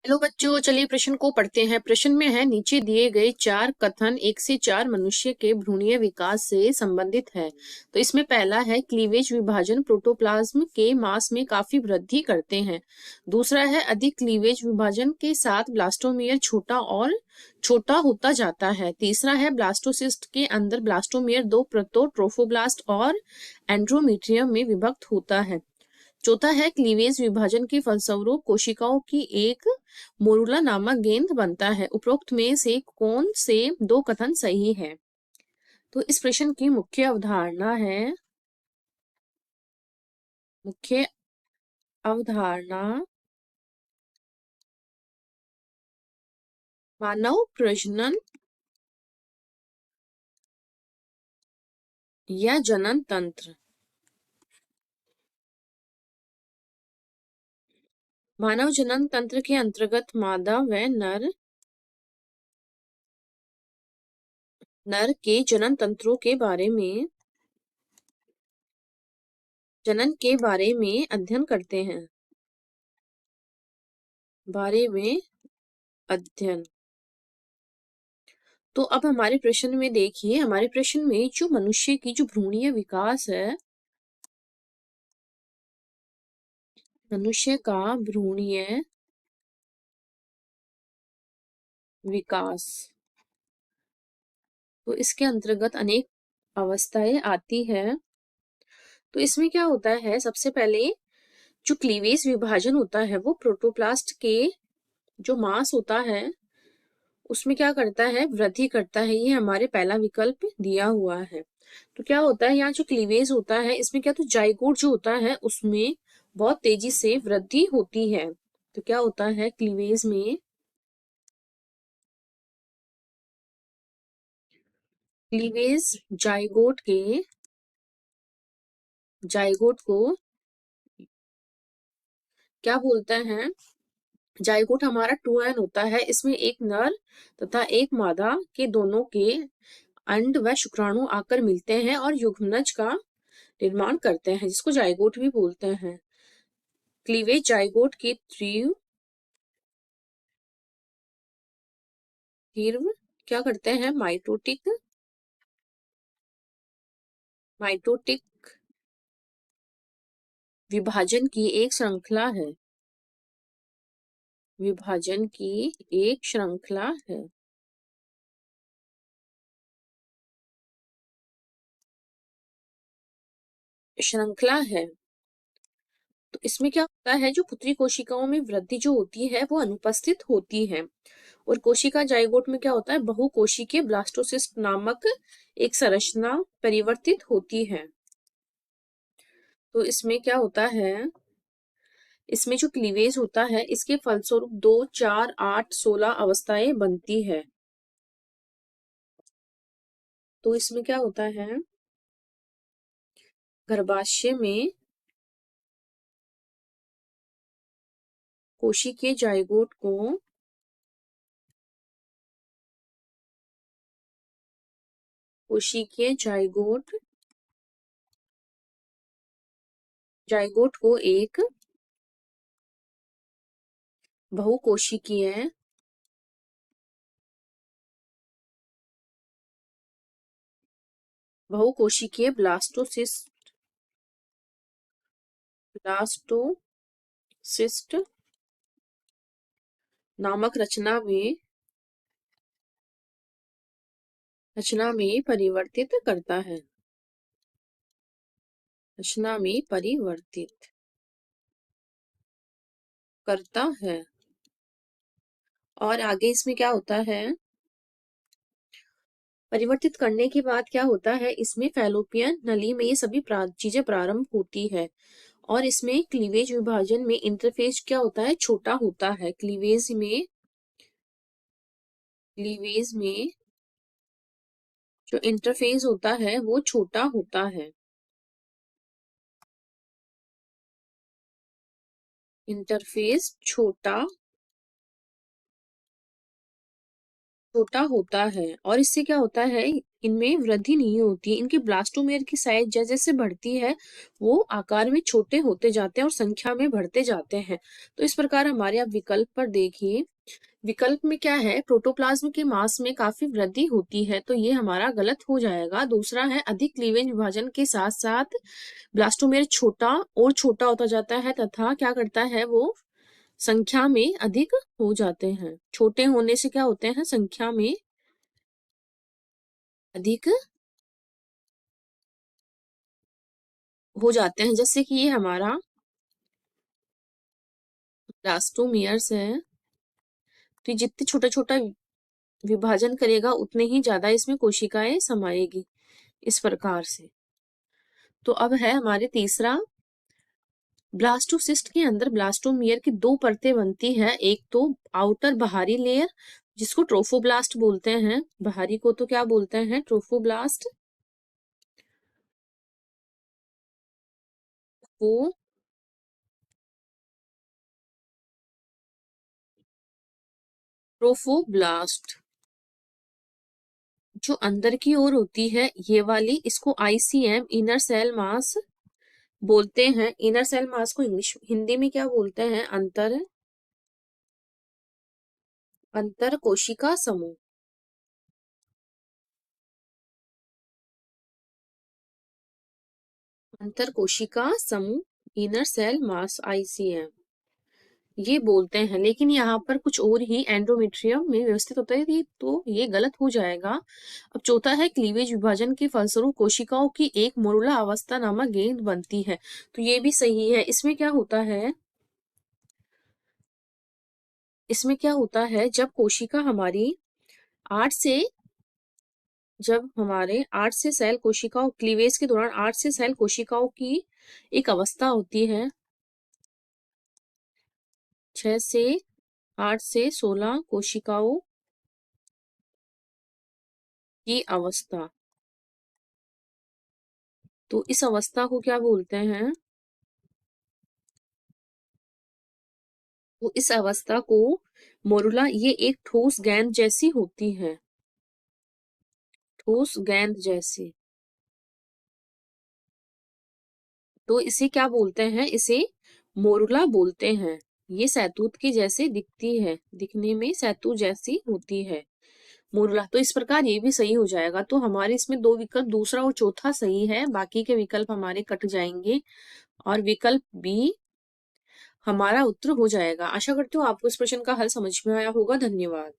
Hello बच्चों, चलिए प्रश्न को पढ़ते हैं। प्रश्न में है, नीचे दिए गए चार कथन 1 से 4 मनुष्य के भ्रूणीय विकास से संबंधित है। तो इसमें पहला है, क्लीवेज विभाजन प्रोटोप्लाज्म के मास में काफी वृद्धि करते हैं। दूसरा है, अधिक क्लीवेज विभाजन के साथ ब्लास्टोमियर छोटा और छोटा होता जाता है। तीसरा है, ब्लास्टोसिस्ट के अंदर ब्लास्टोमियर दो परतों ट्रोफोब्लास्ट और एंड्रोमीट्रियम में विभक्त होता है। चौथा है, क्लीवेज विभाजन के फलस्वरूप कोशिकाओं की एक मोरुला नामक गेंद बनता है। उपरोक्त में से कौन से दो कथन सही है? तो इस प्रश्न की मुख्य अवधारणा है, मुख्य अवधारणा मानव प्रजनन या जनन तंत्र। मानव जनन तंत्र के अंतर्गत मादा व नर के जनन तंत्रों के जनन के बारे में अध्ययन करते हैं। बारे में अध्ययन। तो अब हमारे प्रश्न में देखिए, हमारे प्रश्न में जो मनुष्य की जो भ्रूणीय विकास है, मनुष्य का भ्रूणीय विकास, तो इसके अंतर्गत अनेक अवस्थाएं आती है। तो इसमें क्या होता है, सबसे पहले जो क्लीवेज विभाजन होता है वो प्रोटोप्लास्ट के जो मास होता है उसमें क्या करता है, वृद्धि करता है। ये हमारे पहला विकल्प दिया हुआ है। तो क्या होता है, यहाँ जो क्लीवेज होता है इसमें क्या, तो जाइगोट जो होता है उसमें बहुत तेजी से वृद्धि होती है। तो क्या होता है, क्लीवेज में क्लीवेज जाइगोट को क्या बोलते हैं, जाइगोट हमारा 2n होता है। इसमें एक नर तथा एक मादा के दोनों के अंड व शुक्राणु आकर मिलते हैं और युग्मनज का निर्माण करते हैं, जिसको जाइगोट भी बोलते हैं। क्लीवेज जाइगोट की तीव्र क्या करते हैं, माइटोटिक विभाजन की एक श्रृंखला है। विभाजन की एक श्रृंखला है। श्रृंखला है। तो इसमें क्या होता है, जो पुत्री कोशिकाओं में वृद्धि जो होती है वो अनुपस्थित होती है। और कोशिका जाइगोट में क्या होता है, बहुकोशिकीय ब्लास्टोसिस्ट नामक एक संरचना परिवर्तित होती है। तो इसमें क्या होता है, इसमें जो क्लीवेज होता है इसके फलस्वरूप 2, 4, 8, 16 अवस्थाएं बनती है। तो इसमें क्या होता है, गर्भाशय में कोशिकीय जाइगोट को कोशिकीय जाइगोट को एक बहुकोशिकीय ब्लास्टोसिस्ट नामक रचना में परिवर्तित करता है। रचना में परिवर्तित करता है। और आगे इसमें क्या होता है, परिवर्तित करने के बाद क्या होता है, इसमें फैलोपियन नली में ये सभी चीजें प्रारंभ होती है। और इसमें क्लीवेज विभाजन में इंटरफेस क्या होता है, छोटा होता है। क्लीवेज में जो इंटरफेस होता है वो छोटा होता है। इंटरफेस छोटा होता है। और इससे क्या होता है, इनमें वृद्धि नहीं होती। इनके ब्लास्टोमेयर की साइज जैसे जैसे बढ़ती है वो आकार में छोटे होते जाते हैं और संख्या में बढ़ते जाते हैं। तो इस प्रकार हमारे आप विकल्प पर देखिए, विकल्प में क्या है, प्रोटोप्लाज्म के मास में काफी वृद्धि होती है, तो ये हमारा गलत हो जाएगा। दूसरा है अधिक क्लीवेज विभाजन के साथ साथ ब्लास्टोमेयर छोटा और छोटा होता जाता है तथा क्या करता है वो संख्या में अधिक हो जाते हैं। छोटे होने से क्या होते हैं, संख्या में अधिक हो जाते हैं। जैसे कि ये हमारा ब्लास्टोमियर्स है, तो ये जितने छोटा छोटा विभाजन करेगा उतने ही ज्यादा इसमें कोशिकाएं समाएगी, इस प्रकार से। तो अब है हमारे तीसरा, ब्लास्टोसिस्ट के अंदर ब्लास्टोमियर की दो परतें बनती है। एक तो आउटर बाहरी लेयर जिसको ट्रोफोब्लास्ट बोलते हैं, बाहरी को तो क्या बोलते हैं, ट्रोफोब्लास्ट। वो ट्रोफोब्लास्ट जो अंदर की ओर होती है ये वाली, इसको आईसीएम इनर सेल मास बोलते हैं। इनर सेल मास को इंग्लिश हिंदी में क्या बोलते हैं, अंतर कोशिका समूह। अंतर कोशिका समूह इनर सेल मास आईसीएम ये बोलते हैं। लेकिन यहाँ पर कुछ और ही एंडोमेट्रियम में व्यवस्थित होता है, तो ये गलत हो जाएगा। अब चौथा है क्लीवेज विभाजन के फलस्वरूप कोशिकाओं की एक मोरुला अवस्था नामक गेंद बनती है, तो ये भी सही है। इसमें क्या होता है, जब कोशिका हमारी आठ से जब हमारे 8 से सेल कोशिकाओं क्लीवेज के दौरान 8 से सेल कोशिकाओं की एक अवस्था होती है, 6 से 8 से 16 कोशिकाओं की अवस्था, तो इस अवस्था को क्या बोलते हैं, तो इस अवस्था को मोरुला, ये एक ठोस गेंद जैसी होती है, ठोस गेंद जैसी। तो इसे क्या बोलते हैं, इसे मोरुला बोलते हैं। ये सैतूत की जैसे दिखती है, दिखने में सैतूत जैसी होती है मोरुला। तो इस प्रकार ये भी सही हो जाएगा। तो हमारे इसमें दो विकल्प, दूसरा और चौथा सही है, बाकी के विकल्प हमारे कट जाएंगे और विकल्प बी हमारा उत्तर हो जाएगा। आशा करती हूँ आपको इस प्रश्न का हल समझ में आया होगा। धन्यवाद।